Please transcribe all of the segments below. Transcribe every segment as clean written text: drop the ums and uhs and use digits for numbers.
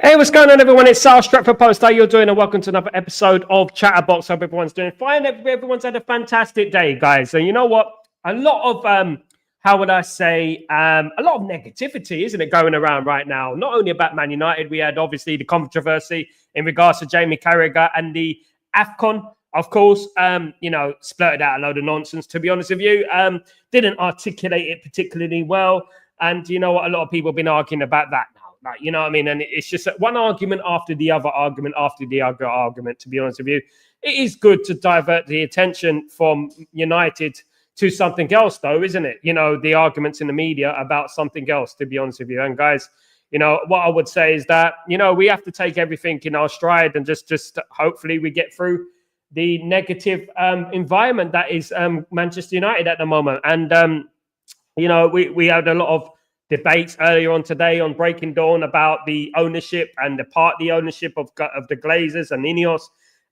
Hey, what's going on, everyone? It's Sal Stretford Post. How you're doing? And welcome to another episode of Chatterbox. Hope everyone's doing fine. Everyone's had a fantastic day, guys. And you know what? A lot of how would I say? A lot of negativity, isn't it, going around right now? Not only about Man United, we had obviously the controversy in regards to Jamie Carragher and the AFCON. Of course, splurted out a load of nonsense. To be honest with you, didn't articulate it particularly well. And you know what? A lot of people have been arguing about that. Like, you know what I mean? And it's just one argument after the other argument after the other argument, to be honest with you. It is good to divert the attention from United to something else, though, isn't it? You know, the arguments in the media about something else, to be honest with you. And guys, you know, what I would say is that, you know, we have to take everything in our stride and just hopefully we get through the negative environment that is Manchester United at the moment. And, you know, we had a lot of debates earlier on today on Breaking Dawn about the ownership and the ownership of the Glazers and Ineos.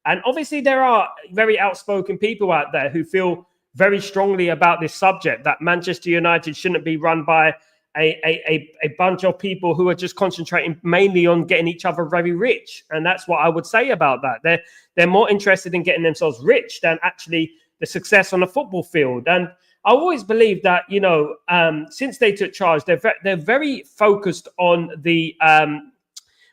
And obviously there are very outspoken people out there who feel very strongly about this subject, that Manchester United shouldn't be run by a bunch of people who are just concentrating mainly on getting each other very rich. And that's what I would say about that. They're more interested in getting themselves rich than actually the success on the football field. And I always believe that, you know, since they took charge, they're very focused on the,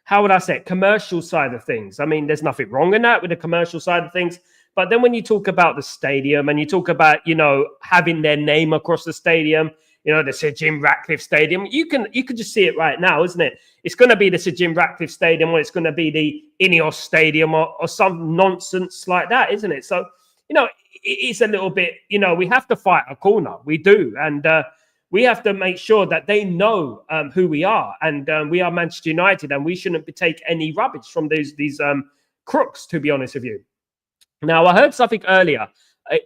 how would I say it, commercial side of things. I mean, there's nothing wrong in that with the commercial side of things. But then when you talk about the stadium and you talk about, you know, having their name across the stadium, you know, the Sir Jim Ratcliffe Stadium, you can just see it right now, isn't it? It's going to be the Sir Jim Ratcliffe Stadium, or it's going to be the Ineos Stadium, or some nonsense like that, isn't it? So, you know, it's a little bit, you know, we have to fight a corner. We do. And we have to make sure that they know who we are. And we are Manchester United, and we shouldn't take any rubbish from these crooks, to be honest with you. Now, I heard something earlier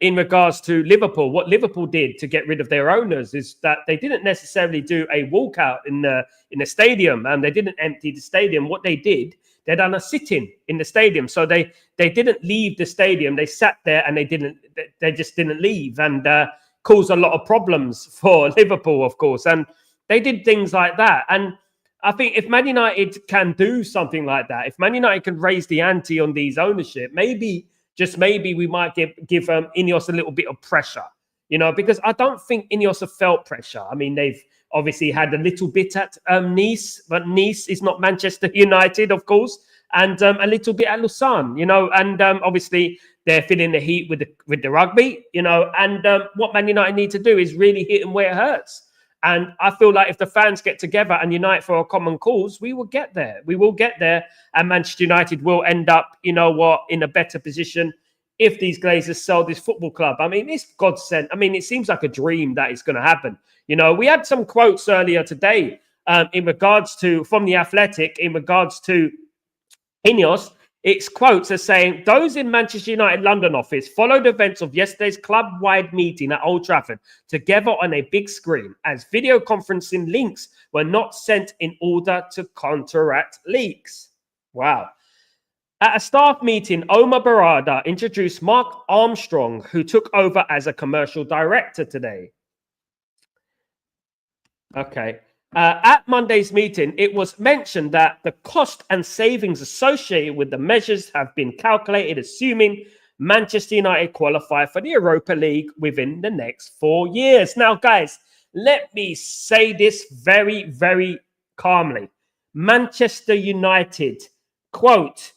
in regards to Liverpool. What Liverpool did to get rid of their owners is that they didn't necessarily do a walkout in the stadium, and they didn't empty the stadium. What they did, they done a sit-in in the stadium. So they didn't leave the stadium. They sat there and they just didn't leave, and caused a lot of problems for Liverpool, of course. And they did things like that. And I think if Man United can do something like that, if Man United can raise the ante on these ownership, maybe we might give Ineos a little bit of pressure, you know, because I don't think Ineos have felt pressure. I mean, they've obviously had a little bit at Nice, but Nice is not Manchester United, of course, and a little bit at Lausanne, you know, and obviously they're feeling the heat with the rugby, you know, and what Man United need to do is really hit them where it hurts. And I feel like if the fans get together and unite for a common cause, we will get there. We will get there, and Manchester United will end up, you know what, in a better position if these Glazers sell this football club. I mean, it's godsend. I mean, it seems like a dream that it's going to happen. You know, we had some quotes earlier today in regards to, from The Athletic, in regards to Ineos. It's quotes are saying, those in Manchester United London office followed events of yesterday's club-wide meeting at Old Trafford together on a big screen, as video conferencing links were not sent in order to counteract leaks. Wow. At a staff meeting, Omar Barada introduced Mark Armstrong, who took over as a commercial director today. Okay. At Monday's meeting, it was mentioned that the cost and savings associated with the measures have been calculated, assuming Manchester United qualify for the Europa League within the next 4 years. Now, guys, let me say this very, very calmly. Manchester United, quote,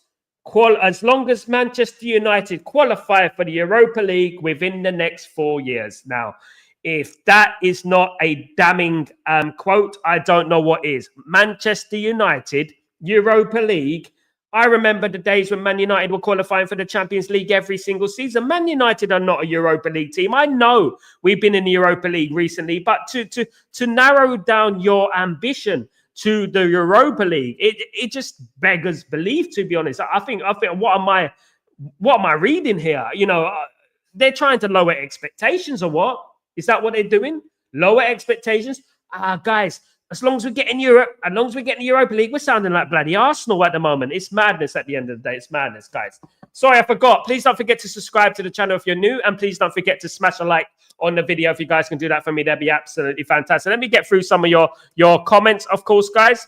as long as Manchester United qualify for the Europa League within the next 4 years. Now, if that is not a damning quote, I don't know what is. Manchester United, Europa League. I remember the days when Man United were qualifying for the Champions League every single season. Man United are not a Europa League team. I know we've been in the Europa League recently, but to narrow down your ambition to the Europa League, it just beggars belief, to be honest. I think what am I reading here? You know, they're trying to lower expectations, or what? Is that what they're doing? Lower expectations? Guys, as long as we get in Europe, as long as we get in the Europa League, we're sounding like bloody Arsenal at the moment. It's madness at the end of the day. It's madness, guys. Sorry, I forgot. Please don't forget to subscribe to the channel if you're new. And please don't forget to smash a like on the video. If you guys can do that for me, that'd be absolutely fantastic. Let me get through some of your comments, of course, guys.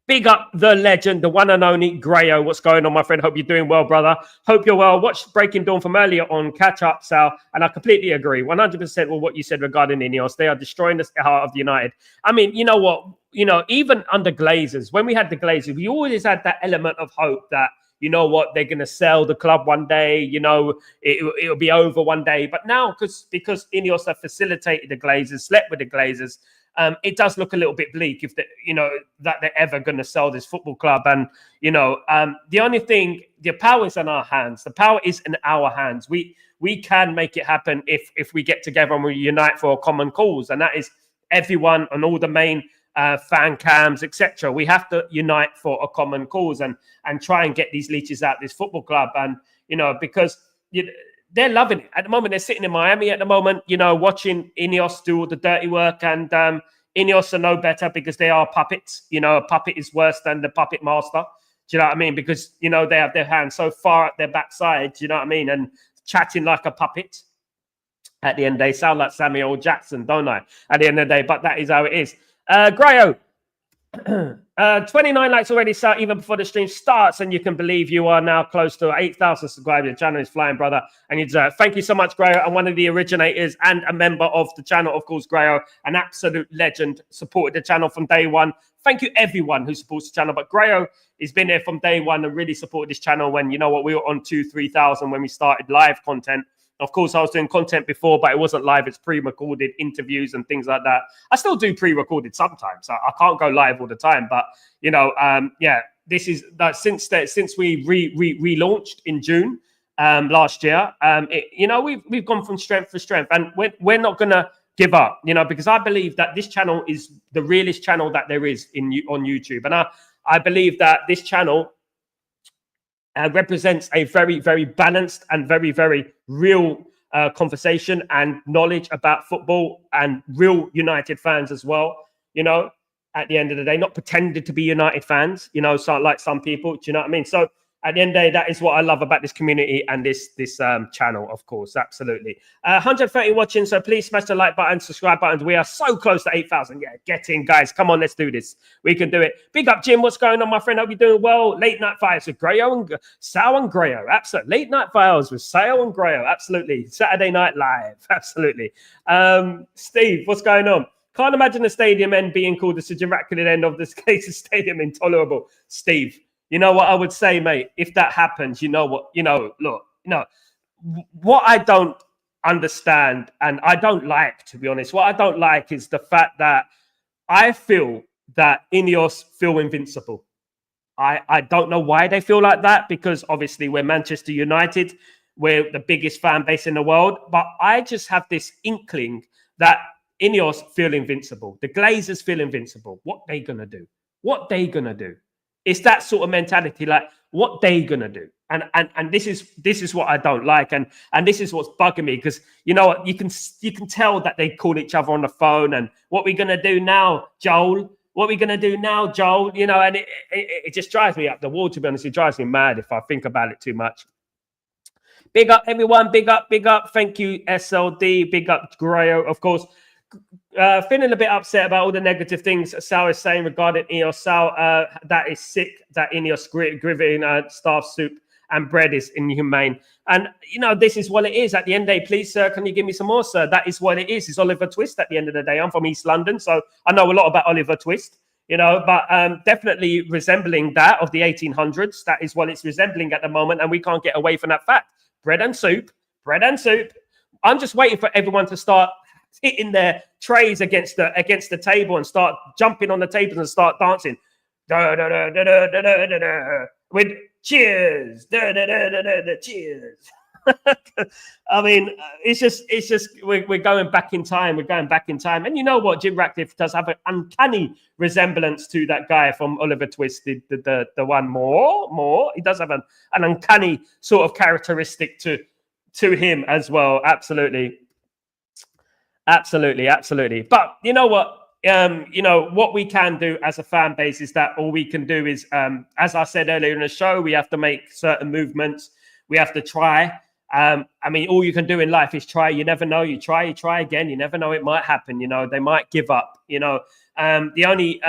Big up the legend, the one and only Grayo. What's going on, my friend? Hope you're doing well, brother. Hope you're well. Watched Breaking Dawn from earlier on Catch Up, Sal, and I completely agree 100% with what you said regarding Ineos. They are destroying the heart of United. I mean, you know what? You know, even under Glazers, when we had the Glazers, we always had that element of hope that, you know what, they're going to sell the club one day, you know, it'll be over one day. But now, because Ineos have facilitated the Glazers, slept with the Glazers, it does look a little bit bleak if that they're ever going to sell this football club. And the only thing, the power is in our hands. The power is in our hands. We can make it happen if we get together and we unite for a common cause, and that is everyone and all the main fan cams, etc. We have to unite for a common cause and try and get these leeches out of this football club. And because they're loving it at the moment. They're sitting in Miami at the moment, watching Ineos do all the dirty work, and Ineos are no better because they are puppets. A puppet is worse than the puppet master. Do you know what I mean? Because they have their hands so far at their backside. Do you know what I mean? And chatting like a puppet. At the end of the day, sound like Samuel Jackson, don't I? At the end of the day, but that is how it is. Grayo, 29 likes already, so even before the stream starts, and you can believe you are now close to 8,000 subscribers. The channel is flying, brother, and you deserve it. Thank you so much, Grayo, and one of the originators and a member of the channel, of course. Grayo, an absolute legend, supported the channel from day one. Thank you, everyone who supports the channel. But Grayo has been there from day one and really supported this channel when, we were on 2,000-3,000 when we started live content. Of course, I was doing content before, but it wasn't live. It's pre-recorded interviews and things like that. I still do pre-recorded sometimes. I can't go live all the time, but this is since we relaunched in June last year. We've gone from strength to strength, and we're not gonna give up. Because I believe that this channel is the realest channel that there is on YouTube, and I believe that this channel represents a very, very balanced and very, very real conversation and knowledge about football and real United fans as well. At the end of the day, not pretended to be United fans, so like some people, do you know what I mean? So at the end of the day, that is what I love about this community and this channel, of course, absolutely. 130 watching, so please smash the like button, subscribe buttons. We are so close to 8,000. Yeah, get in, guys. Come on, let's do this. We can do it. Big up, Jim. What's going on, my friend? Hope you're doing well. Late Night Files with Grayo and Sal and Grayo. Absolutely. Late Night Files with Sal and Grayo. Absolutely. Saturday Night Live. Absolutely. Steve, what's going on? Can't imagine the stadium end being called the Sir Giraculate end of this case of stadium. Intolerable. Steve, you know what I would say, mate? If that happens, what I don't understand, and I don't like, to be honest, what I don't like is the fact that I feel that Ineos feel invincible. I don't know why they feel like that, because obviously we're Manchester United. We're the biggest fan base in the world. But I just have this inkling that Ineos feel invincible. The Glazers feel invincible. What they going to do? What they going to do? It's that sort of mentality, like what they gonna do, and this is what I don't like, and this is what's bugging me, because you can tell that they call each other on the phone, and what we gonna do now, Joel? What we gonna do now, Joel? And it just drives me up the wall. To be honest, it drives me mad if I think about it too much. Big up, everyone! Big up! Big up! Thank you, SLD. Big up, Grayo, of course. Feeling a bit upset about all the negative things Sal is saying regarding Ineos. Sal, that is sick that Ineos giving staff soup and bread is inhumane. And, this is what it is. At the end of the day, please, sir, can you give me some more, sir? That is what it is. It's Oliver Twist at the end of the day. I'm from East London, so I know a lot about Oliver Twist, but definitely resembling that of the 1800s. That is what it's resembling at the moment, and we can't get away from that fact. Bread and soup, bread and soup. I'm just waiting for everyone to start hitting their trays against the table and start jumping on the tables and start dancing. With cheers. Cheers. I mean, it's just we're going back in time. We're going back in time. And you know what? Jim Ratcliffe does have an uncanny resemblance to that guy from Oliver Twist, the one more. He does have an uncanny sort of characteristic to him as well. Absolutely. But you know what? What we can do as a fan base is that all we can do is, as I said earlier in the show, we have to make certain movements. We have to try. All you can do in life is try. You never know. You try again. You never know. It might happen. They might give up. The only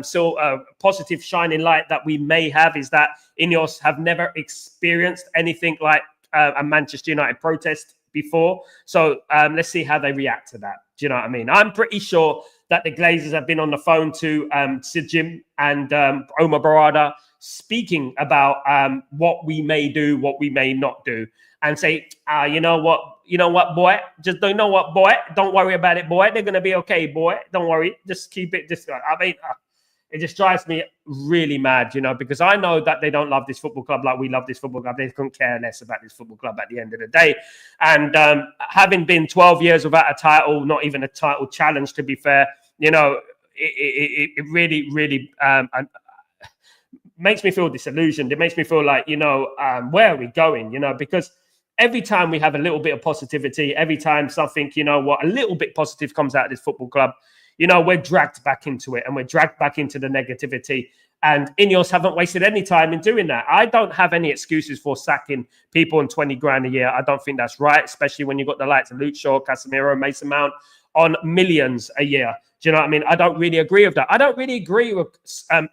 still positive shining light that we may have is that Ineos have never experienced anything like a Manchester United protest before. So let's see how they react to that. Do you know what I mean? I'm pretty sure that the Glazers have been on the phone to Sid Jim and Omar Barada, speaking about what we may do, what we may not do, and say, you know what, boy, just don't know what, boy, don't worry about it, boy. They're gonna be okay, boy. Don't worry, just keep it. It just drives me really mad, because I know that they don't love this football club like we love this football club. They couldn't care less about this football club at the end of the day. And having been 12 years without a title, not even a title challenge, to be fair, it really, really makes me feel disillusioned. It makes me feel like, where are we going? Because every time we have a little bit of positivity, every time something, a little bit positive comes out of this football club, we're dragged back into it, and we're dragged back into the negativity. And Ineos haven't wasted any time in doing that. I don't have any excuses for sacking people on 20 grand a year. I don't think that's right, especially when you've got the likes of Luke Shaw, Casemiro, Mason Mount on millions a year. Do you know what I mean? I don't really agree with that. I don't really agree with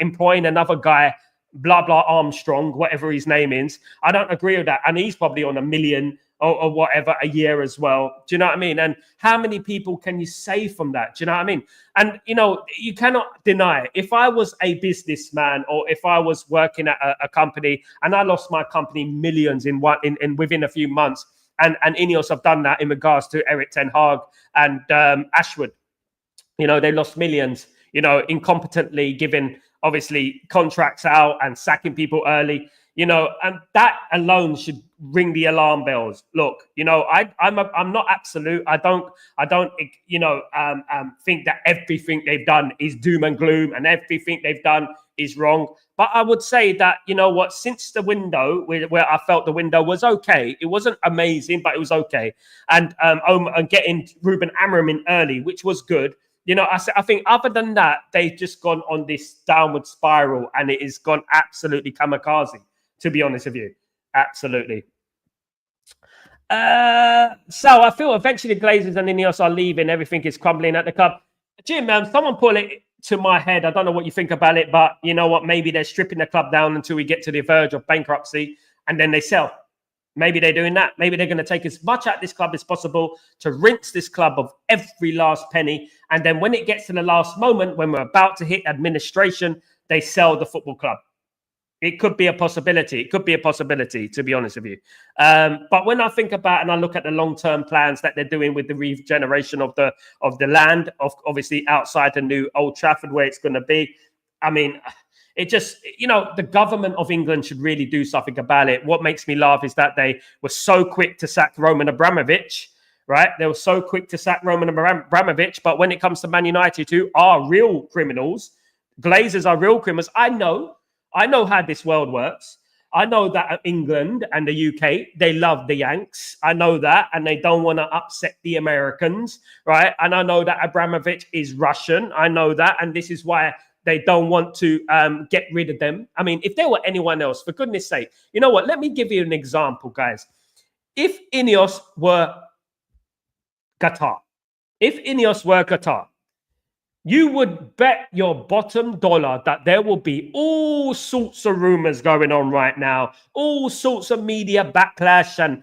employing another guy, blah, blah, Armstrong, whatever his name is. I don't agree with that. And he's probably on $1 million or whatever a year as well. Do you know what I mean? And how many people can you save from that? Do you know what I mean? And, you cannot deny it. If I was a businessman, or if I was working at a company and I lost my company millions in within a few months, and Ineos have done that in regards to Eric Ten Hag and Ashwood, they lost millions, incompetently giving, obviously, contracts out and sacking people early, and that alone should ring the alarm bells. Look, I'm not absolute. I don't think that everything they've done is doom and gloom and everything they've done is wrong. But I would say that, since the window, where I felt the window was okay, it wasn't amazing, but it was okay. And getting Ruben Amorim in early, which was good. I think other than that, they've just gone on this downward spiral, and it has gone absolutely kamikaze, to be honest with you. Absolutely. So I feel eventually Glazers and Ineos are leaving. Everything is crumbling at the club. Jim, man, someone pull it to my head. I don't know what you think about it, but you know what? Maybe they're stripping the club down until we get to the verge of bankruptcy, and then they sell. Maybe they're doing that. Maybe they're going to take as much out of this club as possible to rinse this club of every last penny. And then when it gets to the last moment, when we're about to hit administration, they sell the football club. It could be a possibility. It could be a possibility, to be honest with you. But when I think about and I look at the long-term plans that they're doing with the regeneration of the land, obviously outside the new Old Trafford where it's going to be, I mean, it just, the government of England should really do something about it. What makes me laugh is that they were so quick to sack Roman Abramovich, right? They were so quick to sack Roman Abramovich, but when it comes to Man United, who are real criminals, Glazers are real criminals. I know how this world works. I know that England and the UK, they love the Yanks. I know that, and they don't want to upset the Americans, right? And I know that Abramovich is Russian. I know that, and this is why they don't want to get rid of them. I mean, if there were anyone else, for goodness sake, you know what? Let me give you an example, guys. If Ineos were Qatar, you would bet your bottom dollar that there will be all sorts of rumors going on right now, all sorts of media backlash and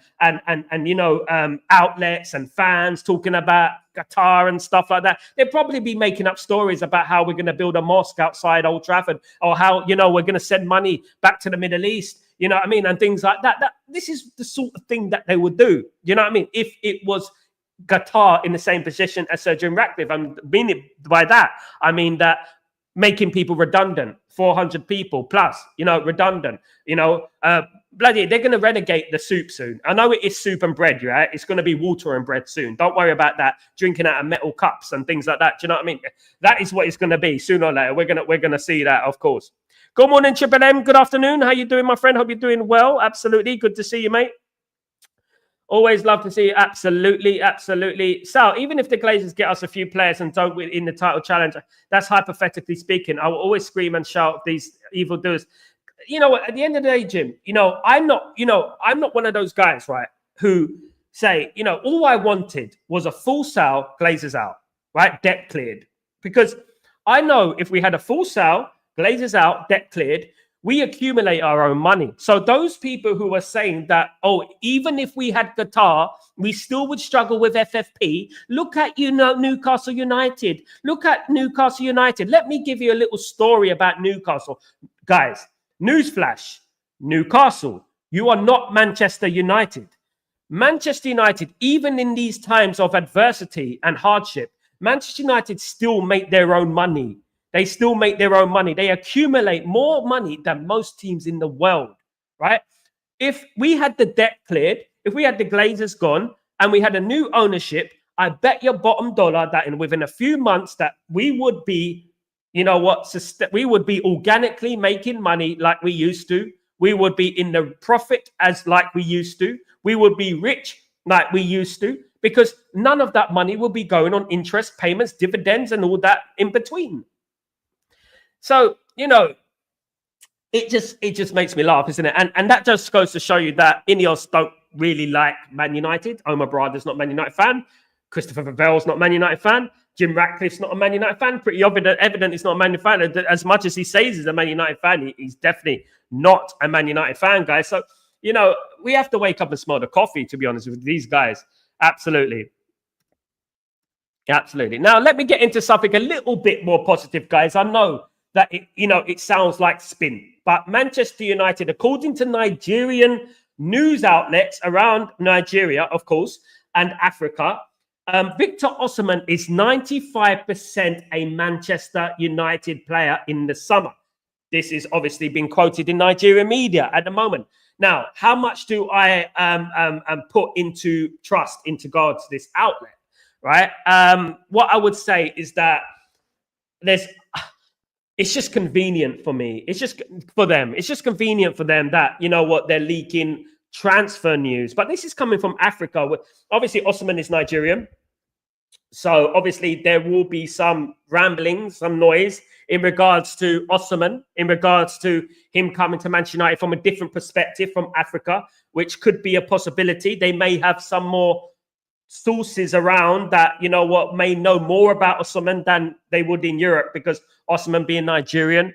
outlets and fans talking about Qatar and stuff like that. They'll probably be making up stories about how we're going to build a mosque outside Old Trafford, or how, we're going to send money back to the Middle East, you know what I mean? And things like that. This is the sort of thing that they would do. You know what I mean? If it was Qatar in the same position as Sir Jim Ratcliffe. I mean by that, I mean that making people redundant, 400 people plus, redundant, bloody, they're going to relegate the soup soon. I know it is soup and bread, right? It's going to be water and bread soon. Don't worry about that. Drinking out of metal cups and things like that. Do you know what I mean? That is what it's going to be sooner or later. We're going to see that, of course. Good morning, Triple M. Good afternoon. How you doing, my friend? Hope you're doing well. Absolutely. Good to see you, mate. Always love to see you. Absolutely, absolutely. So even if the Glazers get us a few players and don't win in the title challenge, that's hypothetically speaking. I will always scream and shout these evildoers. At the end of the day, Jim, I'm not one of those guys, right, who say, all I wanted was a full sale, Glazers out, right, debt cleared. Because I know if we had a full sale, Glazers out, debt cleared, we accumulate our own money. So those people who are saying that, oh, even if we had Qatar, we still would struggle with FFP. Look at, Newcastle United. Look at Newcastle United. Let me give you a little story about Newcastle. Guys, newsflash, Newcastle, you are not Manchester United. Manchester United, even in these times of adversity and hardship, Manchester United still make their own money. They still make their own money. They accumulate more money than most teams in the world, right? If we had the debt cleared, if we had the Glazers gone, and we had a new ownership, I bet your bottom dollar that within a few months that we would be, we would be organically making money like we used to. We would be in the profit as like we used to. We would be rich like we used to, because none of that money will be going on interest payments, dividends, and all that in between. So, it just makes me laugh, isn't it? And that just goes to show you that Ineos don't really like Man United. Omar Brada's not a Man United fan. Christopher Vavell's not a Man United fan. Jim Ratcliffe's not a Man United fan. Pretty evident he's not a Man United fan. As much as he says he's a Man United fan, he's definitely not a Man United fan, guys. So, we have to wake up and smell the coffee, to be honest with these guys. Absolutely. Absolutely. Now, let me get into something a little bit more positive, guys. I know that, it sounds like spin, but Manchester United, according to Nigerian news outlets around Nigeria, of course, and Africa, Victor Osimhen is 95% a Manchester United player in the summer. This is obviously being quoted in Nigerian media at the moment. Now, how much do I put into trust into regards to this outlet, right? What I would say is that it's just convenient for me. It's just for them. It's just convenient for them that, they're leaking transfer news. But this is coming from Africa. Obviously, Osimhen is Nigerian. So obviously there will be some ramblings, some noise in regards to Osimhen, in regards to him coming to Manchester United from a different perspective from Africa, which could be a possibility. They may have some more sources around that, may know more about Osimhen than they would in Europe, because Osimhen being Nigerian.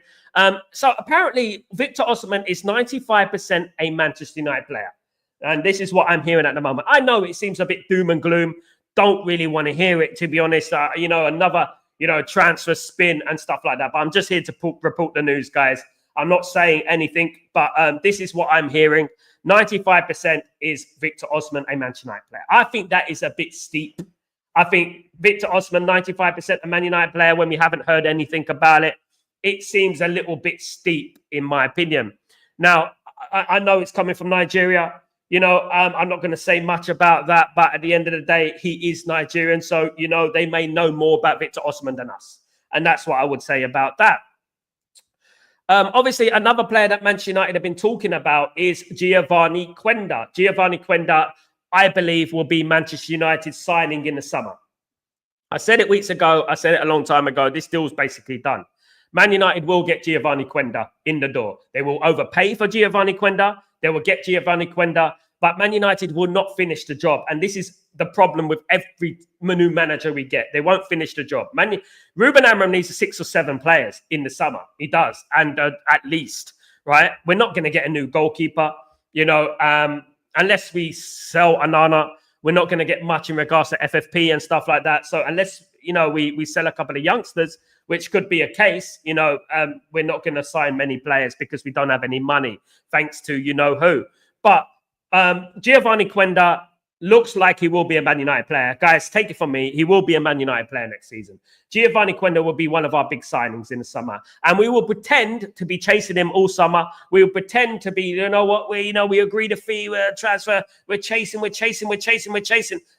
So apparently Victor Osimhen is 95% a Manchester United player. And this is what I'm hearing at the moment. I know it seems a bit doom and gloom. Don't really want to hear it, to be honest. Another, transfer spin and stuff like that. But I'm just here to report the news, guys. I'm not saying anything, but this is what I'm hearing. 95% is Victor Osimhen a Manchester United player. I think that is a bit steep. I think Victor Osimhen, 95% a Man United player when we haven't heard anything about it. It seems a little bit steep, in my opinion. Now, I know it's coming from Nigeria. I'm not going to say much about that, but at the end of the day, he is Nigerian. So, they may know more about Victor Osimhen than us. And that's what I would say about that. Obviously, another player that Manchester United have been talking about is Giovanni Quenda. Giovanni Quenda, I believe, will be Manchester United signing in the summer. I said it weeks ago. I said it a long time ago. This deal's basically done. Man United will get Giovanni Quenda in the door. They will overpay for Giovanni Quenda. They will get Giovanni Quenda, but Man United will not finish the job. And this is the problem with every new manager we get. They won't finish the job. Ruben Amorim needs 6 or 7 players in the summer. He does, and at least, right? We're not going to get a new goalkeeper, unless we sell Anana. We're not going to get much in regards to FFP and stuff like that. So unless, we sell a couple of youngsters, which could be a case, we're not going to sign many players because we don't have any money, thanks to who. But Giovanni Quenda looks like he will be a Man United player. Guys, take it from me. He will be a Man United player next season. Giovanni Quenda will be one of our big signings in the summer. And we will pretend to be chasing him all summer. We will pretend to be, we agreed a fee, we're transfer, we're chasing. And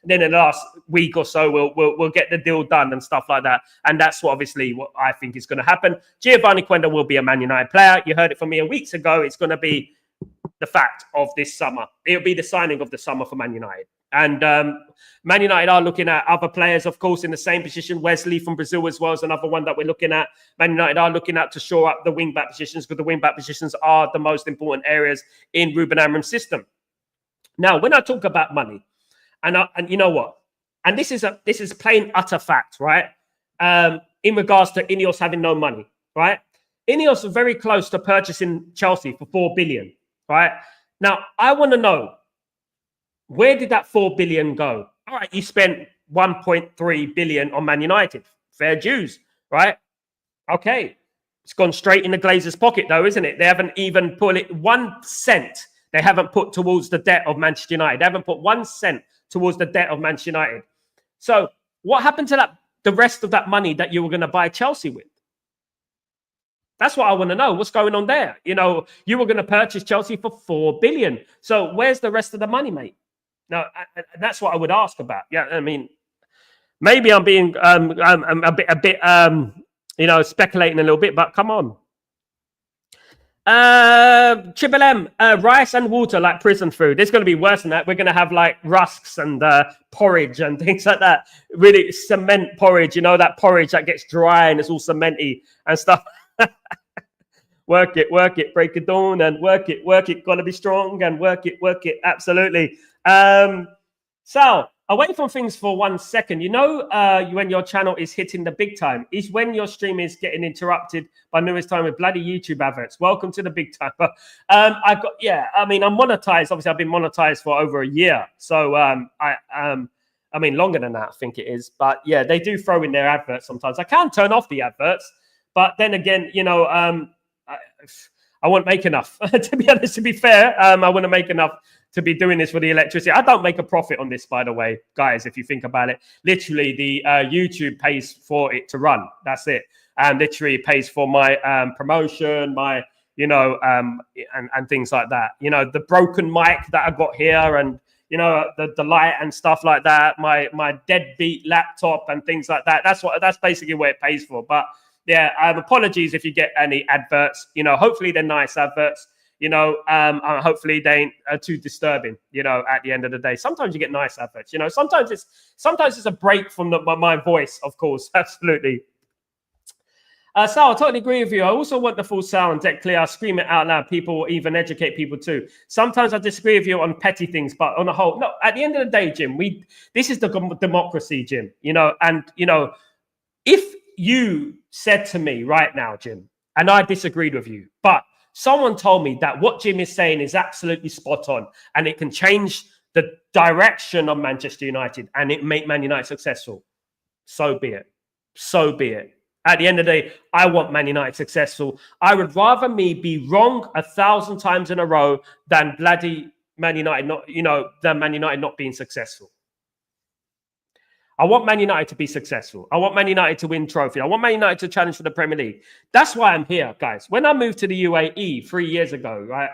then in the last week or so, we'll get the deal done and stuff like that. And that's what I think is going to happen. Giovanni Quenda will be a Man United player. You heard it from me weeks ago. It's going to be the fact of this summer. It'll be the signing of the summer for Man United. And Man United are looking at other players, of course, in the same position. Wesley from Brazil as well is another one that we're looking at. Man United are looking at to shore up the wing-back positions, because the wing-back positions are the most important areas in Ruben Amorim's system. Now, when I talk about money, and you know what? And this is plain utter fact, right? in regards to Ineos having no money, right? Ineos are very close to purchasing Chelsea for 4 billion, right? Now, I want to know, where did that 4 billion go? All right, you spent 1.3 billion on Man United. Fair dues, right? Okay. It's gone straight in the Glazers' pocket, though, isn't it? They haven't even put it 1 cent. They haven't put towards the debt of Manchester United. They haven't put 1 cent towards the debt of Manchester United. So what happened to that? The rest of that money that you were going to buy Chelsea with? That's what I want to know. What's going on there? You know, you were going to purchase Chelsea for 4 billion. So where's the rest of the money, mate? No, that's what I would ask about. Yeah, I mean, maybe I'm being a bit you know, speculating a little bit, but come on. Triple M, rice and water like prison food. It's going to be worse than that. We're going to have like rusks and porridge and things like that. Really cement porridge, you know, that porridge that gets dry and it's all cementy and stuff. Work it, break it down and work it, gotta be strong and work it, absolutely. Sal, away from things for 1 second, you know, when your channel is hitting the big time is when your stream is getting interrupted by numerous time with bloody YouTube adverts. Welcome to the big time. I'm monetized. Obviously, I've been monetized for over a year. So I mean, longer than that, I think it is. But yeah, they do throw in their adverts sometimes. I can turn off the adverts, but then again, you know, I won't make enough. To be honest, to be fair, I want to make enough to be doing this for the electricity. I don't make a profit on this, by the way, guys, if you think about it. Literally, the YouTube pays for it to run. That's it. And literally pays for my promotion, my, you know, and things like that. You know, the broken mic that I got here and, you know, the light and stuff like that, my deadbeat laptop and things like that. That's basically what it pays for. But yeah, apologies if you get any adverts. You know, hopefully they're nice adverts. You know, hopefully they ain't too disturbing. You know, at the end of the day, sometimes you get nice adverts. You know, sometimes it's a break from my voice, of course. Absolutely. Sal, I totally agree with you. I also want the full sound deck clear. I scream it out loud. People will even educate people too. Sometimes I disagree with you on petty things, but on the whole, no. At the end of the day, Jim, this is the democracy, Jim. You know, and you know, if you said to me right now, Jim, and I disagreed with you, but someone told me that what Jim is saying is absolutely spot on, and it can change the direction of Manchester United and it make Man United successful. So be it. So be it. At the end of the day, I want Man United successful. I would rather me be wrong 1,000 times in a row than bloody Man United not being successful. I want Man United to be successful. I want Man United to win trophy. I want Man United to challenge for the Premier League. That's why I'm here, guys. When I moved to the UAE 3 years ago, right,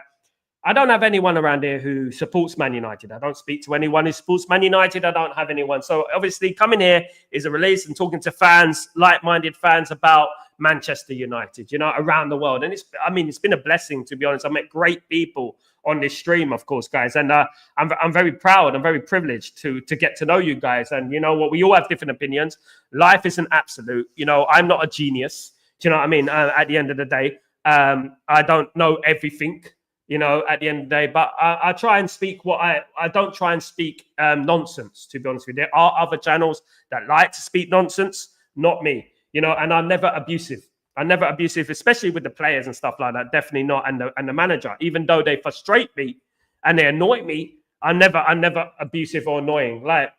I don't have anyone around here who supports Man United. I don't speak to anyone who supports Man United. I don't have anyone. So obviously coming here is a release and talking to fans, like-minded fans about Manchester United, you know, around the world. And it's been a blessing, to be honest. I met great people on this stream, of course, guys. And I'm very proud. I'm very privileged to get to know you guys. And you know what? We all have different opinions. Life isn't absolute. You know, I'm not a genius. Do you know what I mean? At the end of the day, I don't know everything. You know, at the end of the day, but I try and speak I don't try and speak nonsense, to be honest with you. There are other channels that like to speak nonsense, not me, you know, and I'm never abusive. I'm never abusive, especially with the players and stuff like that. Definitely not. And the manager, even though they frustrate me and they annoy me, I'm never abusive or annoying. Like,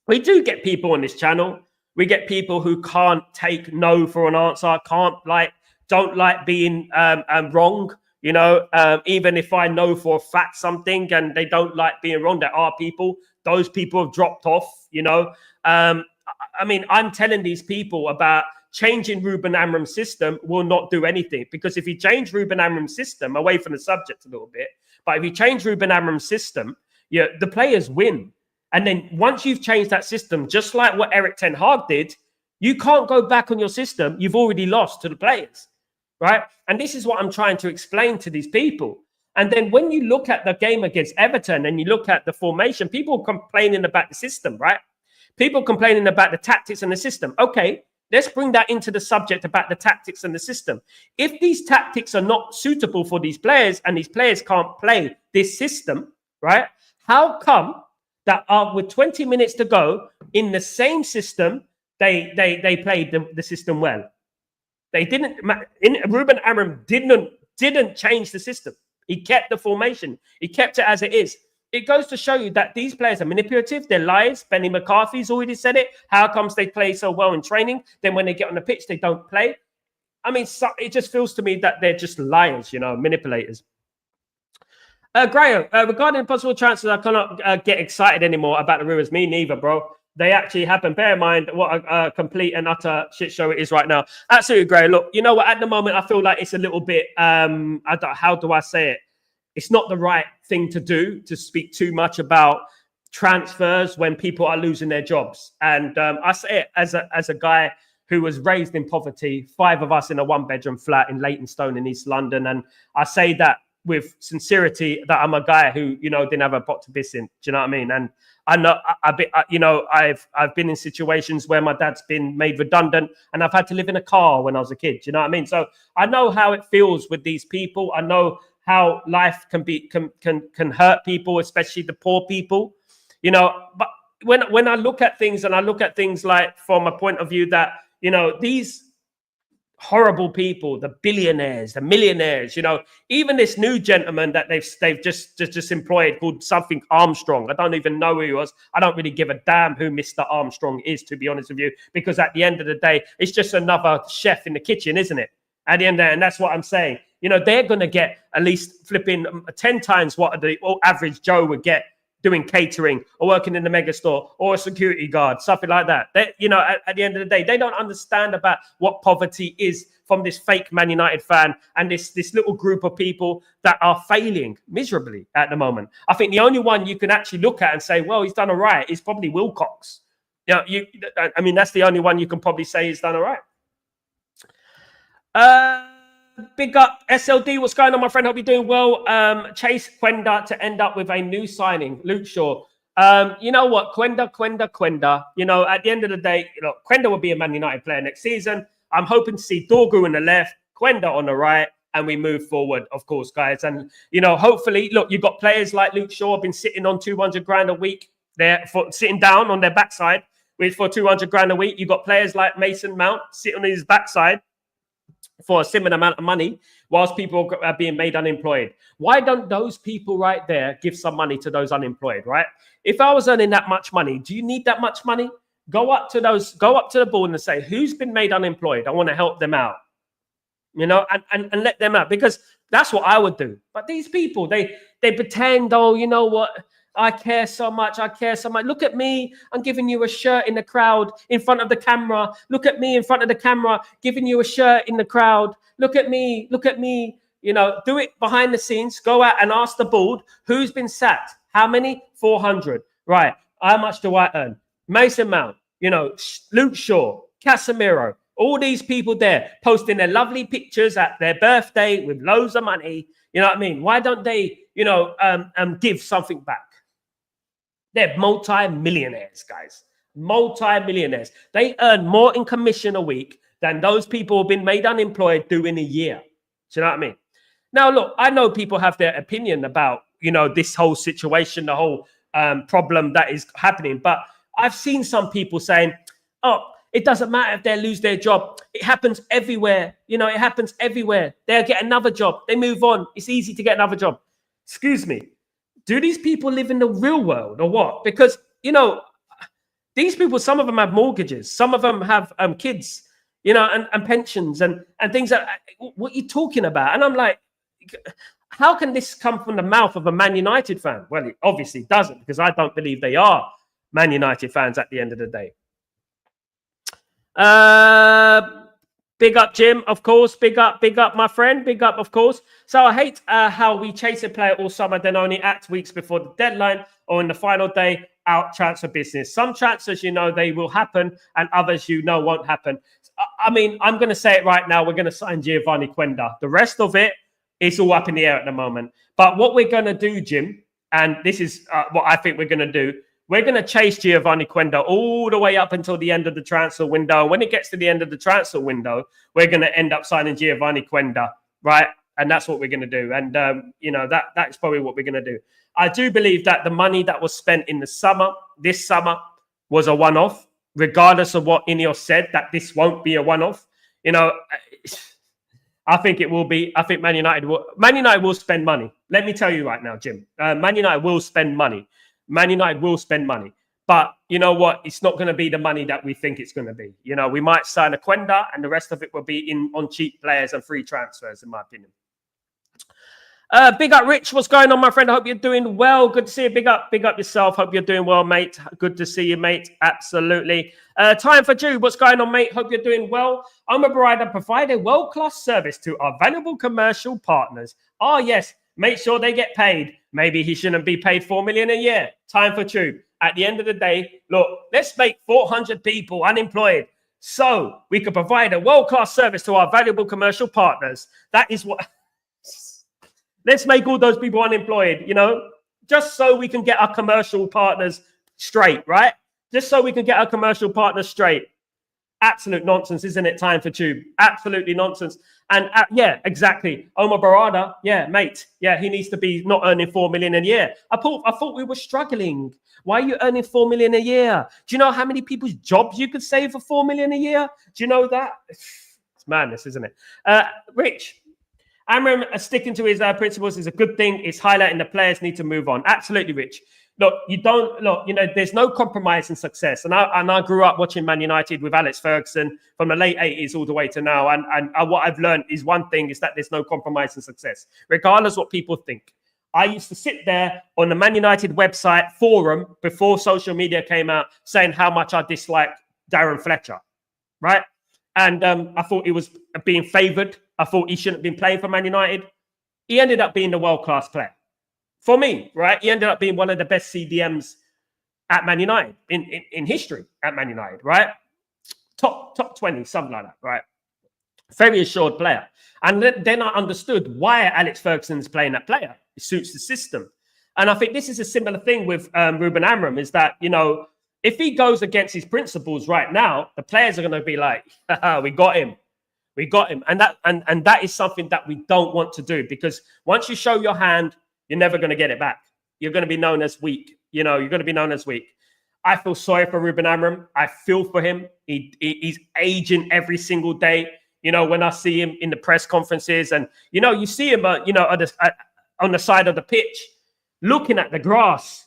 we do get people on this channel. We get people who can't take no for an answer, don't like being wrong. You know, even if I know for a fact something and they don't like being wrong, there are people, those people have dropped off, you know. I mean, I'm telling these people about changing Ruben Amorim's system will not do anything, because if you change Ruben Amorim's system, away from the subject a little bit, but if you change Ruben Amorim's system, the players win. And then once you've changed that system, just like what Eric Ten Hag did, you can't go back on your system. You've already lost to the players. Right. And this is what I'm trying to explain to these people. And then when you look at the game against Everton and you look at the formation, people complaining about the system, right? People complaining about the tactics and the system. Okay, let's bring that into the subject about the tactics and the system. If these tactics are not suitable for these players and these players can't play this system, right? How come that with 20 minutes to go in the same system, they played the system well. They didn't. Ruben Amorim didn't change the system. He kept the formation. He kept it as it is. It goes to show you that these players are manipulative. They're liars. Benny McCarthy's already said it. How comes they play so well in training? Then when they get on the pitch, they don't play. I mean, it just feels to me that they're just liars, manipulators. Graham, regarding possible transfers, I cannot get excited anymore about the rumors. Me neither, bro. They actually happen. Bear in mind what a complete and utter shit show it is right now. Absolutely, Gray. Look, you know what? At the moment, I feel like it's a little bit, how do I say it? It's not the right thing to do, to speak too much about transfers when people are losing their jobs. And I say it as a guy who was raised in poverty, 5 of us in a 1-bedroom flat in Leytonstone in East London. And I say that with sincerity, that I'm a guy who, didn't have a pot to piss in. Do you know what I mean? And I know, I've been in situations where my dad's been made redundant and I've had to live in a car when I was a kid. Do you know what I mean? So I know how it feels with these people. I know how life can hurt people, especially the poor people, but when I look at things, and I look at things like from a point of view that, these horrible people, the billionaires, the millionaires, even this new gentleman that they've just employed called something Armstrong. I don't even know who he was. I don't really give a damn who Mr. Armstrong is, to be honest with you, because at the end of the day, it's just another chef in the kitchen, isn't it? At the end of the day, and that's what I'm saying. They're going to get at least flipping 10 times what the average Joe would get doing catering or working in the mega store or a security guard, something like that. At the end of the day, they don't understand about what poverty is from this fake Man United fan and this little group of people that are failing miserably at the moment. I think the only one you can actually look at and say, well, he's done all right, is probably Wilcox. That's the only one you can probably say he's done all right. Big up SLD. What's going on, my friend? Hope you're doing well. Chase Quenda to end up with a new signing. Luke Shaw. You know what? Quenda. At the end of the day, Quenda will be a Man United player next season. I'm hoping to see Dorgu on the left, Quenda on the right, and we move forward, of course, guys. And, hopefully, look, you've got players like Luke Shaw been sitting on 200 grand a week. They're sitting down on their backside for 200 grand a week. You've got players like Mason Mount sitting on his backside for a similar amount of money whilst people are being made unemployed. Why don't those people right there give some money to those unemployed, right? If I was earning that much money, do you need that much money? Go up to the board and say, who's been made unemployed? I want to help them out, and let them out, because that's what I would do. But these people, they pretend, oh, you know what? I care so much. Look at me. I'm giving you a shirt in the crowd in front of the camera. Look at me in front of the camera, giving you a shirt in the crowd. Look at me. Do it behind the scenes. Go out and ask the board who's been sacked. How many? 400. Right. How much do I earn? Mason Mount, Luke Shaw, Casemiro, all these people there posting their lovely pictures at their birthday with loads of money. You know what I mean? Why don't they, give something back? They're multi-millionaires, guys. Multi-millionaires. They earn more in commission a week than those people who've been made unemployed do in a year. Do you know what I mean? Now, look, I know people have their opinion about, this whole situation, the whole problem that is happening. But I've seen some people saying, oh, it doesn't matter if they lose their job. It happens everywhere. It happens everywhere. They'll get another job. They move on. It's easy to get another job. Excuse me. Do these people live in the real world or what? Because, these people, some of them have mortgages. Some of them have kids, and pensions and things. What are you talking about? And I'm like, how can this come from the mouth of a Man United fan? Well, it obviously doesn't, because I don't believe they are Man United fans at the end of the day. Big up, Jim, of course. Big up, my friend. Big up, of course. So I hate how we chase a player all summer, then only act weeks before the deadline or in the final day out transfer business. Some transfers, they will happen, and others, won't happen. I mean, I'm going to say it right now. We're going to sign Giovanni Quenda. The rest of it is all up in the air at the moment. But what we're going to do, Jim, and this is what I think we're going to do, we're going to chase Giovanni Quenda all the way up until the end of the transfer window. When it gets to the end of the transfer window, we're going to end up signing Giovanni Quenda, right? And that's what we're going to do. And, that's probably what we're going to do. I do believe that the money that was spent in this summer, was a one-off, regardless of what Ineos said, that this won't be a one-off. You know, I think it will be. I think Man United will spend money. Let me tell you right now, Jim. Man United will spend money. Man United will spend money. But you know what? It's not going to be the money that we think it's going to be. You know, we might sign a Quenda, and the rest of it will be on cheap players and free transfers, in my opinion. Big up, Rich. What's going on, my friend? I hope you're doing well. Good to see you. Big up yourself. Hope you're doing well, mate. Good to see you, mate. Absolutely. Time for Jude. What's going on, mate? Hope you're doing well. I'm a provider. Provide a world-class service to our valuable commercial partners. Oh, yes. Make sure they get paid. Maybe he shouldn't be paid $4 million a year. Time for Tube. At the end of the day, look, let's make 400 people unemployed so we can provide a world-class service to our valuable commercial partners. That is what... Let's make all those people unemployed, you know, just so we can get our commercial partners straight, right? Just so we can get our commercial partners straight. Absolute nonsense, isn't it? Time for Tube. Absolutely nonsense. And yeah, exactly. Omar Barada, yeah, mate. Yeah, he needs to be not earning $4 million a year. I thought we were struggling. Why are you earning $4 million a year? Do you know how many people's jobs you could save for $4 million a year? Do you know that? It's madness, isn't it? Rich. Amram sticking to his principles is a good thing. It's highlighting the players need to move on. Absolutely, Rich. Look, you know, there's no compromise in success. And I grew up watching Man United with Alex Ferguson from the late 80s all the way to now. And what I've learned is one thing is that there's no compromise in success, regardless what people think. I used to sit there on the Man United website forum before social media came out saying how much I disliked Darren Fletcher, right? And I thought he was being favoured. I thought he shouldn't have been playing for Man United. He ended up being the world-class player. For me, right? He ended up being one of the best CDMs at Man United in history at Man United, right? Top 20, something like that, right? Very assured player. And then I understood why Alex Ferguson's playing that player. It suits the system. And I think this is a similar thing with Ruben Amram, is that, you know, if he goes against his principles right now, the players are going to be like, we got him. We got him. And that is something that we don't want to do, because once you show your hand, you're never going to get it back. You're going to be known as weak. You know, you're going to be known as weak. I feel sorry for Ruben Amram. I feel for him. He's aging every single day. You know, when I see him in the press conferences and, you know, you see him, you know, on the side of the pitch, looking at the grass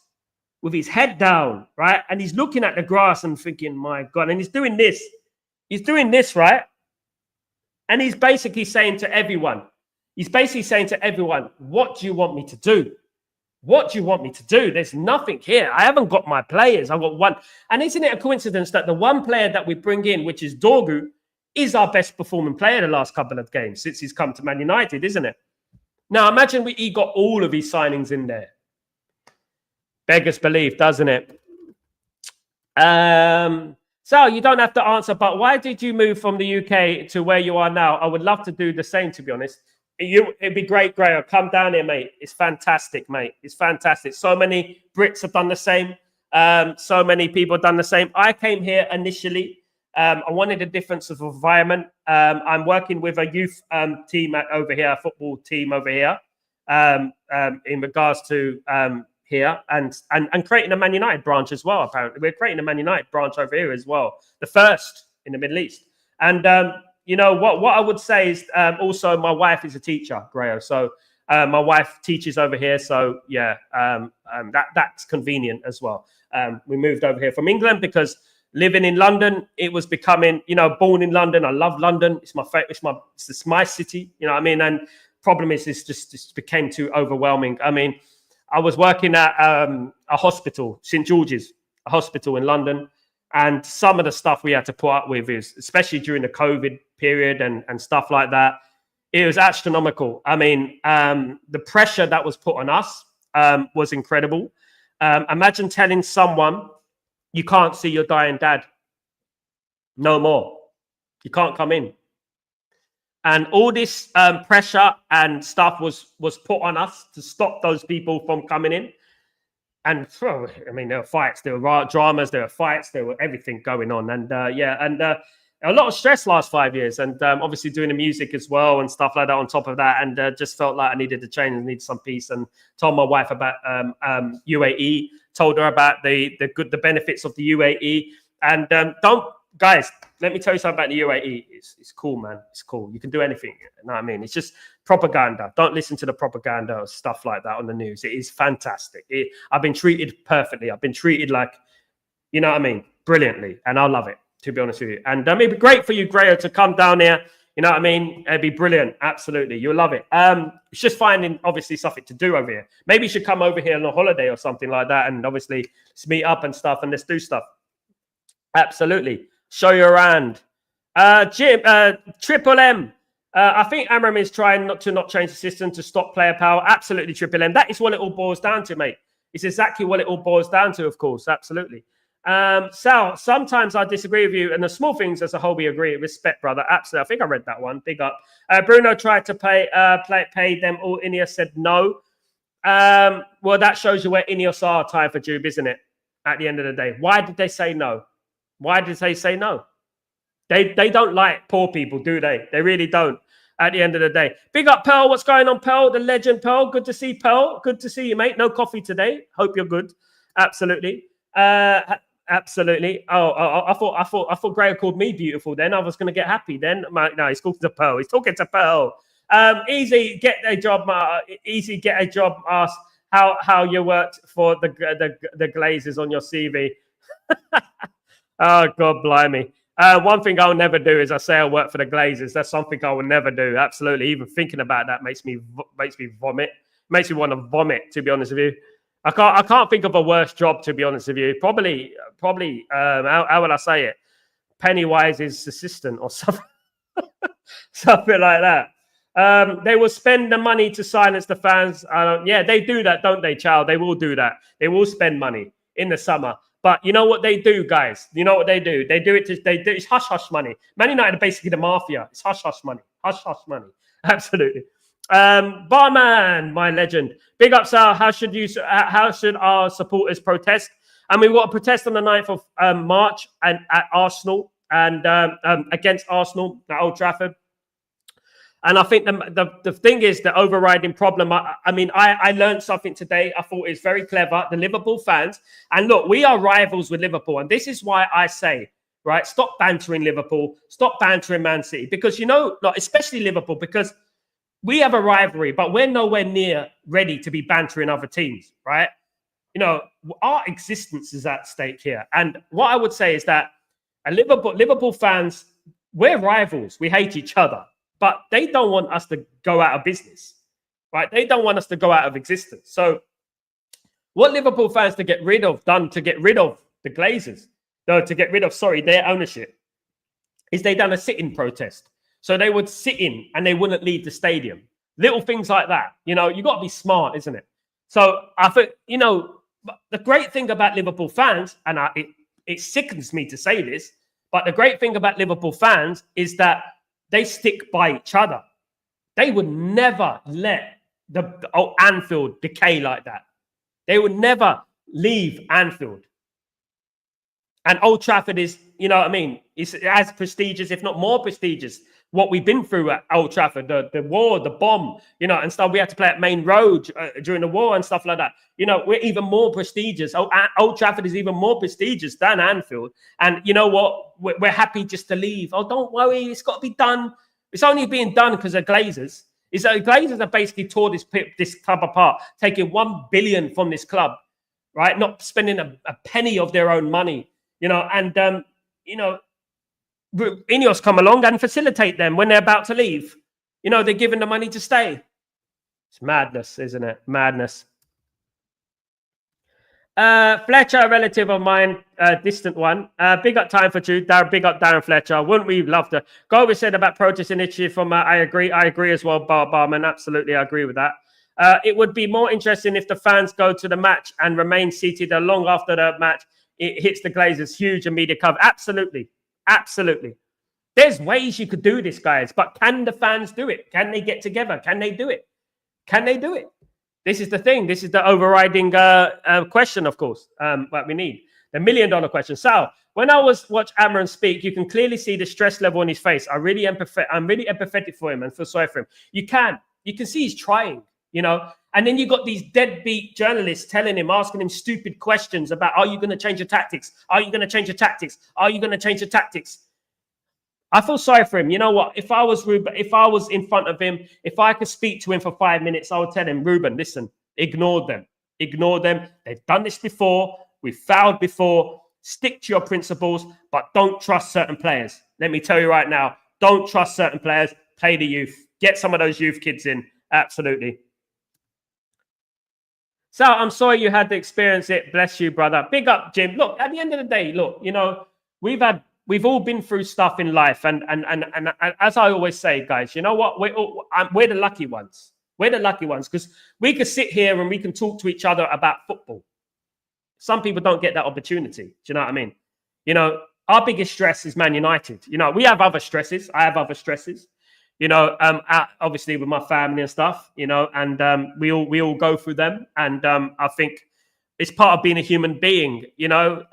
with his head down, right? And he's looking at the grass and thinking, my God, and he's doing this. He's doing this, right? And he's basically saying to everyone, what do you want me to do? What do you want me to do? There's nothing here. I haven't got my players. I've got one. And isn't it a coincidence that the one player that we bring in, which is Dorgu, is our best performing player the last couple of games since he's come to Man United, isn't it? Now, imagine he got all of his signings in there. Beggars belief, doesn't it? So you don't have to answer, but why did you move from the UK to where you are now? I would love to do the same, to be honest. It'd be great, Grayo. Come down here, mate. It's fantastic, mate. It's fantastic. So many Brits have done the same. So many people have done the same. I came here initially. I wanted a difference of environment. I'm working with a youth team over here, a football team over here, in regards to here and creating a Man United branch as well. Apparently, we're creating a Man United branch over here as well, the first in the Middle East. And you know what I would say is also my wife is a teacher, Grayo. So my wife teaches over here. So yeah, that's convenient as well. We moved over here from England because living in London, it was becoming, you know, born in London. I love London. It's my favorite. It's my city. You know what I mean? And problem is, it's just became too overwhelming. I mean, I was working at a hospital, St. George's, a hospital in London. And some of the stuff we had to put up with is, especially during the COVID period and stuff like that, it was astronomical. I mean, the pressure that was put on us was incredible. Imagine telling someone you can't see your dying dad no more. You can't come in. And all this pressure and stuff was put on us to stop those people from coming in. And I mean, there were fights, there were dramas, there were fights, there were everything going on. And a lot of stress last 5 years. And obviously doing the music as well and stuff like that on top of that. And just felt like I needed to change and needed some peace. And told my wife about UAE, told her about the benefits of the UAE. And don't, guys, let me tell you something about the UAE. It's cool, man. It's cool. You can do anything. You know what I mean? It's just propaganda. Don't listen to the propaganda or stuff like that on the news. It is fantastic. I've been treated perfectly. I've been treated like, you know what I mean, brilliantly. And I love it, to be honest with you. And it'd be great for you, Grayo, to come down here. You know what I mean? It'd be brilliant. Absolutely. You'll love it. It's just finding, obviously, something to do over here. Maybe you should come over here on a holiday or something like that. And obviously, let's meet up and stuff and let's do stuff. Absolutely. Show you around. Jim, Triple M. I think Amram is trying not to change the system to stop player power. Absolutely, Triple M. That is what it all boils down to, mate. It's exactly what it all boils down to, of course. Absolutely. Sal, sometimes I disagree with you, and the small things as a whole we agree. Respect, brother. Absolutely. I think I read that one. Big up. Bruno tried to pay them all. Ineos said no. Well, that shows you where Ineos are tied for Jube, isn't it? At the end of the day. Why did they say no? Why did they say no? They don't like poor people, do they? They really don't. At the end of the day. Big up, Pearl. What's going on, Pearl? The legend, Pearl. Good to see Pearl. Good to see you, mate. No coffee today. Hope you're good. Absolutely. Absolutely. I thought Graham called me beautiful. Then I was going to get happy. Then no, he's talking to Pearl. He's talking to Pearl. Easy get a job. Easy get a job. Ask how you worked for the Glazers on your CV. Oh God, blimey. One thing I'll never do is I say I work for the Glazers. That's something I will never do. Absolutely. Even thinking about that makes me vomit. Makes me want to vomit, to be honest with you. I can't think of a worse job, to be honest with you. Probably. How would I say it? Pennywise's assistant or something, something like that. They will spend the money to silence the fans. Yeah, they do that, don't they, child? They will do that. They will spend money in the summer. But you know what they do, guys? You know what they do? They do it. It's hush hush money. Man United are basically the mafia. It's hush hush money. Hush hush money. Absolutely. Barman, my legend. Big up, Sal. How should our supporters protest? And we've got a protest on the 9th of March and at Arsenal and against Arsenal at Old Trafford. And I think the thing is the overriding problem. I learned something today. I thought it's very clever. The Liverpool fans, and look, we are rivals with Liverpool, and this is why I say, right, stop bantering Liverpool, stop bantering Man City, because especially Liverpool, because we have a rivalry, but we're nowhere near ready to be bantering other teams, right? Our existence is at stake here. And what I would say is that Liverpool fans, we're rivals. We hate each other, but they don't want us to go out of business, right? They don't want us to go out of existence. So what Liverpool fans to get rid of the Glazers, to get rid of, their ownership, is they done a sit-in protest. So they would sit in and they wouldn't leave the stadium. Little things like that. You got to be smart, isn't it? So I think, the great thing about Liverpool fans, and it sickens me to say this, but the great thing about Liverpool fans is that they stick by each other. They would never let the Anfield decay like that. They would never leave Anfield. And Old Trafford is, it's as prestigious, if not more prestigious, what we've been through at Old Trafford, the war, the bomb, and stuff. We had to play at Main Road during the war and stuff like that. We're even more prestigious. Old Trafford is even more prestigious than Anfield. And you know what? We're happy just to leave. Oh, don't worry. It's got to be done. It's only being done because of Glazers. Glazers have basically tore this club apart, taking 1 billion from this club, right? Not spending a penny of their own money, Ineos come along and facilitate them when they're about to leave. They're given the money to stay. It's madness, isn't it? Madness. Fletcher, a relative of mine, distant one. Big up time for you, Darren. Big up Darren Fletcher. Wouldn't we love to? Goldie said about protest initiative from. I agree as well, Barman. Absolutely, I agree with that. It would be more interesting if the fans go to the match and remain seated long after the match. It hits the Glazers. Huge and media cover. Absolutely. There's ways you could do this, guys, but can the fans do it? Can they get together? Can they do it? This is the thing. This is the overriding question, of course, what we need. The $1 million question. Sal, when I watch Amram speak, you can clearly see the stress level on his face. I'm really empathetic for him and feel sorry for him. You can see he's trying, And then you got these deadbeat journalists telling him, asking him stupid questions about, are you going to change your tactics? Are you going to change your tactics? Are you going to change your tactics? I feel sorry for him. You know what? If I was Ruben, if I was in front of him, if I could speak to him for 5 minutes, I would tell him, Ruben, listen, ignore them. Ignore them. They've done this before. We've fouled before. Stick to your principles, but don't trust certain players. Let me tell you right now, don't trust certain players. Play the youth. Get some of those youth kids in. Absolutely. So I'm sorry you had to experience it. Bless you, brother. Big up, Jim. Look, at the end of the day, look, you know, we've all been through stuff in life, and as I always say, guys, you know what? We're the lucky ones. We're the lucky ones because we can sit here and we can talk to each other about football. Some people don't get that opportunity. Do you know what I mean? You know, our biggest stress is Man United. You know, we have other stresses. I have other stresses. You know, obviously with my family and stuff, you know, and we all go through them. And I think it's part of being a human being, you know.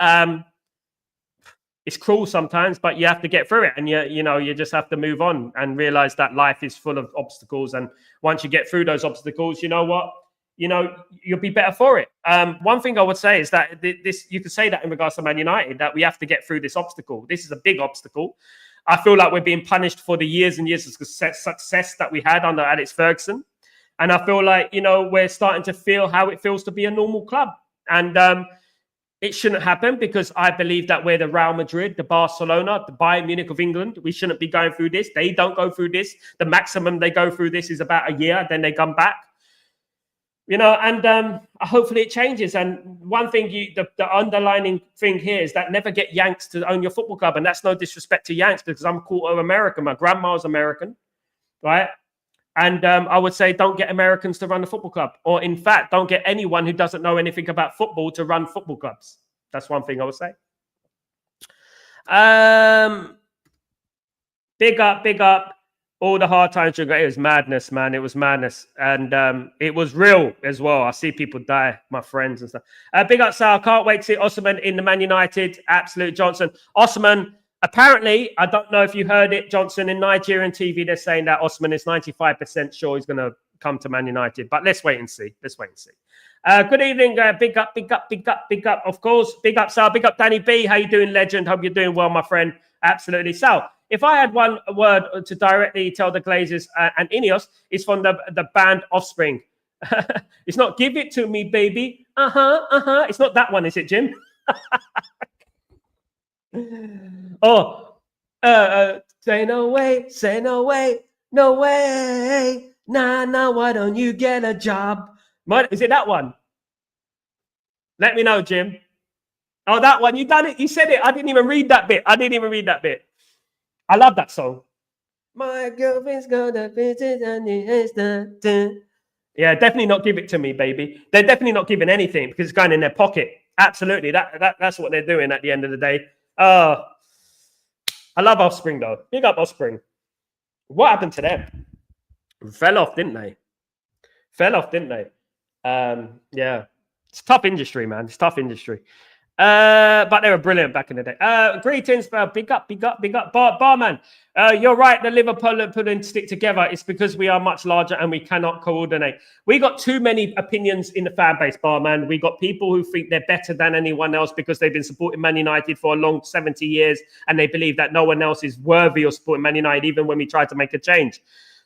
It's cruel sometimes, but you have to get through it. And you just have to move on and realize that life is full of obstacles. And once you get through those obstacles, you know what? You know, you'll be better for it. One thing I would say is that you could say that in regards to Man United, that we have to get through this obstacle. This is a big obstacle. I feel like we're being punished for the years and years of success that we had under Alex Ferguson. And I feel like, you know, we're starting to feel how it feels to be a normal club. And it shouldn't happen because I believe that we're the Real Madrid, the Barcelona, the Bayern Munich of England. We shouldn't be going through this. They don't go through this. The maximum they go through this is about a year. Then they come back. You know, and hopefully it changes. And one thing, the underlining thing here is that never get Yanks to own your football club. And that's no disrespect to Yanks because I'm quarter American. My grandma's American, right? And I would say don't get Americans to run the football club. Or in fact, don't get anyone who doesn't know anything about football to run football clubs. That's one thing I would say. Big up. All the hard times, it was madness, man. It was madness. And it was real as well. I see people die, my friends and stuff. Big up, Sal. Can't wait to see Osman in the Man United. Absolute Johnson. Osman, apparently, I don't know if you heard it, Johnson, in Nigerian TV, they're saying that Osman is 95% sure he's going to come to Man United. But let's wait and see. Good evening. Big up. Of course, big up, Sal. Big up, Danny B. How you doing, legend? Hope you're doing well, my friend. Absolutely. Sal, if I had one word to directly tell the Glazers and Ineos, it's from the band Offspring. It's not give it to me, baby. It's not that one, is it, Jim? Say no way, no way. Nah, why don't you get a job? Is it that one? Let me know, Jim. Oh, that one. You done it. You said it. I didn't even read that bit. I love that song. My girlfriend's gonna visit and yeah, definitely not give it to me, baby. They're definitely not giving anything because it's going in their pocket. Absolutely. That's what they're doing at the end of the day. I love Offspring though. Big up Offspring. What happened to them? Fell off, didn't they? Yeah. It's a tough industry, man. It's a tough industry. But they were brilliant back in the day. Greetings, big up, Barman. You're right. The Liverpool didn't stick together. It's because we are much larger and we cannot coordinate. We got too many opinions in the fan base, Barman. We got people who think they're better than anyone else because they've been supporting Man United for a long 70 years and they believe that no one else is worthy of supporting Man United, even when we try to make a change.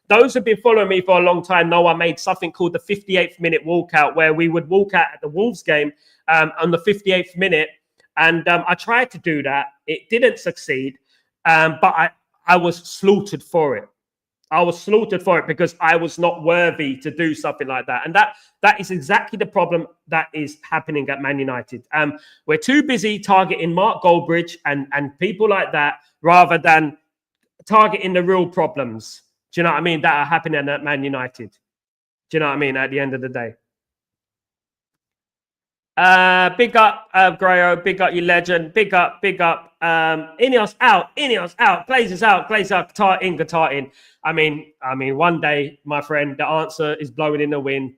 Those who've been following me for a long time know I made something called the 58th minute walkout, where we would walk out at the Wolves game on the 58th minute. And I tried to do that. It didn't succeed, but I was slaughtered for it. I was slaughtered for it because I was not worthy to do something like that. And that is exactly the problem that is happening at Man United. We're too busy targeting Mark Goldbridge and people like that rather than targeting the real problems. Do you know what I mean? That are happening at Man United. Do you know what I mean? At the end of the day. Big up, Grayo. Big up, you legend. Big up. Ineos out. Glazers out. Guitar in. I mean, one day, my friend, the answer is blowing in the wind.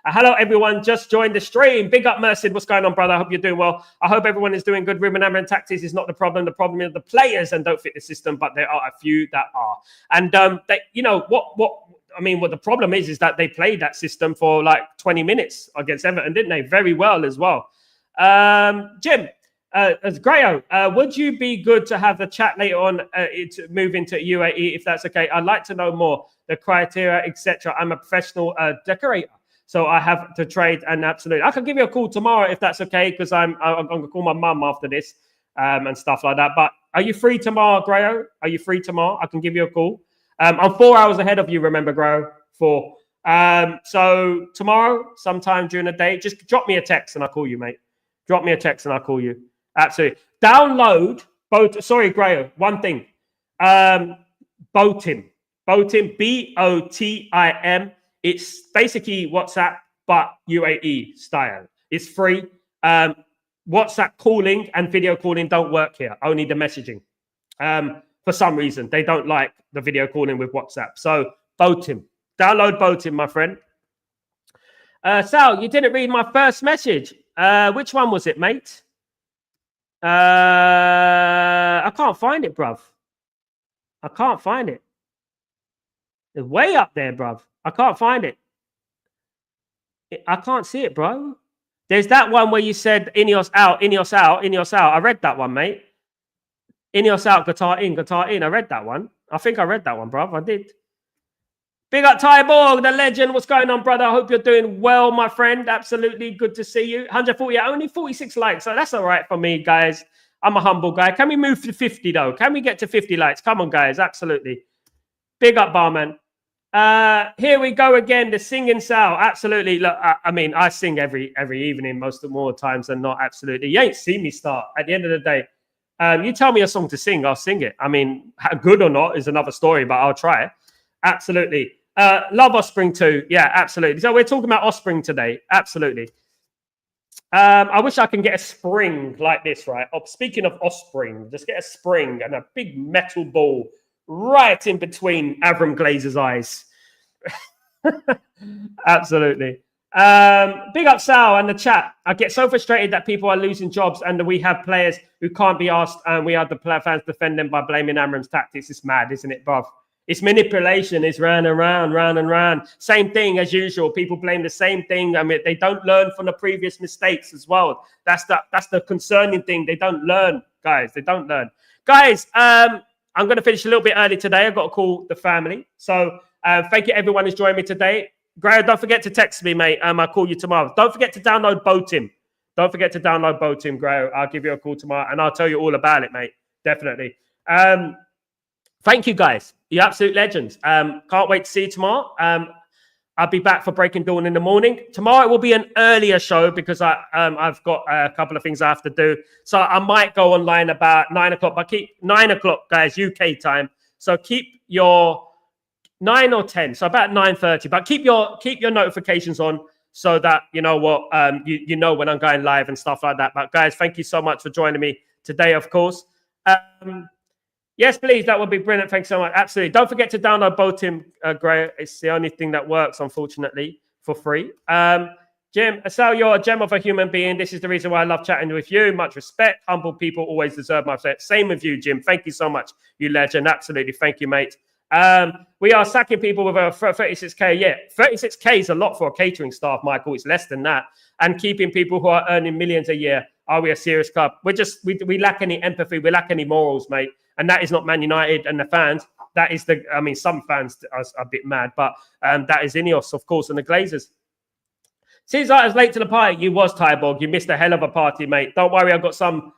Hello, everyone. Just joined the stream. Big up, Merced. What's going on, brother? I hope you're doing well. I hope everyone is doing good. Ruben Amorim tactics is not the problem. The problem is the players and don't fit the system, but there are a few that are. And they, you know what I mean, what the problem is that they played that system for like 20 minutes against Everton, didn't they? Very well as well. Jim, as Grayo, would you be good to have the chat later on to move into UAE, if that's okay? I'd like to know more, the criteria, etc. I'm a professional decorator, so I have to trade, and absolutely, I can give you a call tomorrow if that's okay, because I'm going to call my mum after this and stuff like that. But are you free tomorrow, Grayo? Are you free tomorrow? I can give you a call. I'm 4 hours ahead of you, remember, Grayo? 4. So tomorrow, sometime during the day, just drop me a text and I'll call you, mate. Drop me a text and I'll call you. Absolutely. Download both. Sorry, Grayo. One thing. Botim. Botim. BOTIM. It's basically WhatsApp, but UAE style. It's free. WhatsApp calling and video calling don't work here. Only the messaging. For some reason, they don't like the video calling with WhatsApp. So Botim. Download Botim, my friend. Sal, you didn't read my first message. Which one was it, mate? I can't find it, bruv. I can't find it. It's way up there, bruv. I can't find it. I can't see it, bro. There's that one where you said Ineos out, Ineos out, Ineos out. I read that one, mate. Ineos out, guitar in, guitar in. I read that one. I think I read that one, bruv. I did. Big up Ty Borg, the legend. What's going on, brother? I hope you're doing well, my friend. Absolutely good to see you. 140, only 46 likes, so that's all right for me, guys. I'm a humble guy. Can we move to 50, though? Can we get to 50 likes? Come on, guys. Absolutely. Big up, barman. Here we go again. The singing Sal. Absolutely. Look, I mean, I sing every evening, more times than not. Absolutely. You ain't seen me start. At the end of the day, you tell me a song to sing, I'll sing it. I mean, good or not is another story, but I'll try it. Absolutely. Love Offspring too. Yeah, absolutely. So we're talking about Offspring today. Absolutely. I wish I can get a spring like this, right? Speaking of Offspring, just get a spring and a big metal ball right in between Avram Glazer's eyes. Absolutely. Big up Sal and the chat. I get so frustrated that people are losing jobs and we have players who can't be asked, and we have the player fans defend them by blaming Amram's tactics. It's mad, isn't it, bruv? It's manipulation. It's round and round, round and round. Same thing as usual. People blame the same thing. I mean, they don't learn from the previous mistakes as well. That's the concerning thing. They don't learn, guys. They don't learn. Guys, I'm going to finish a little bit early today. I've got to call the family. So thank you, everyone who's joined me today. Graham, don't forget to text me, mate. I'll call you tomorrow. Don't forget to download Botim. Don't forget to download Botim, Graham. I'll give you a call tomorrow, and I'll tell you all about it, mate. Definitely. Thank you, guys. You're absolute legends. Can't wait to see you tomorrow. I'll be back for Breaking Dawn in the morning. Tomorrow it will be an earlier show because I've got a couple of things I have to do. So I might go online about 9 o'clock, but keep 9 o'clock, guys, UK time. So keep your 9 or 10, so about 9:30. But keep your notifications on so that you know what you know when I'm going live and stuff like that. But guys, thank you so much for joining me today, of course. Yes, please. That would be brilliant. Thanks so much. Absolutely. Don't forget to download Botim, Gray. It's the only thing that works, unfortunately, for free. Jim, Sal, you're a gem of a human being. This is the reason why I love chatting with you. Much respect. Humble people always deserve my respect. Same with you, Jim. Thank you so much, you legend. Absolutely. Thank you, mate. We are sacking people with a 36K. Yeah, 36K is a lot for a catering staff, Michael. It's less than that. And keeping people who are earning millions a year. Are we a serious club? We lack any empathy. We lack any morals, mate. And that is not Man United and the fans. That is some fans are a bit mad, but that is Ineos, of course, and the Glazers. Seems like I was late to the party. You was, Tyborg. You missed a hell of a party, mate. Don't worry, I got some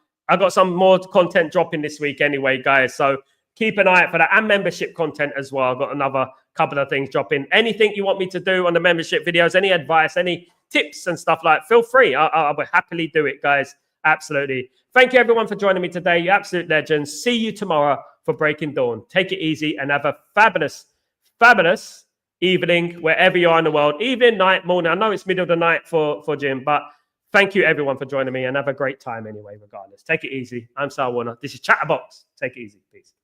more content dropping this week anyway, guys. So keep an eye out for that, and membership content as well. I've got another couple of things dropping. Anything you want me to do on the membership videos, any advice, any tips and stuff like that, feel free. I will happily do it, guys. Absolutely. Thank you, everyone, for joining me today. You absolute legends. See you tomorrow for Breaking Dawn. Take it easy and have a fabulous, fabulous evening wherever you are in the world. Evening, night, morning. I know it's middle of the night for Jim, but thank you, everyone, for joining me, and have a great time anyway, regardless. Take it easy. I'm Sal Warner. This is Chatterbox. Take it easy. Peace.